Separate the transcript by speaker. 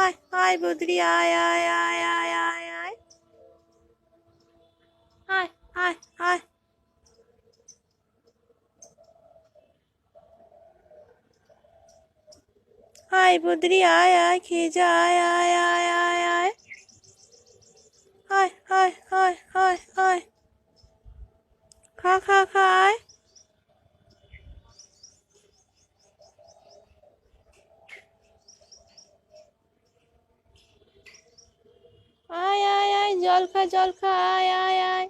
Speaker 1: আয় আয় বদ্রি আয় আয় আয় আয় আয় আয় আয় আয় আয় আয় বদ্রি আয় আয় খেয়ে যা আয় আয় আয় আয় আয় আয় আয় আয় আয় আয় খা খা খা আয় আয় আয় আয় জল খা আয় আয় আয়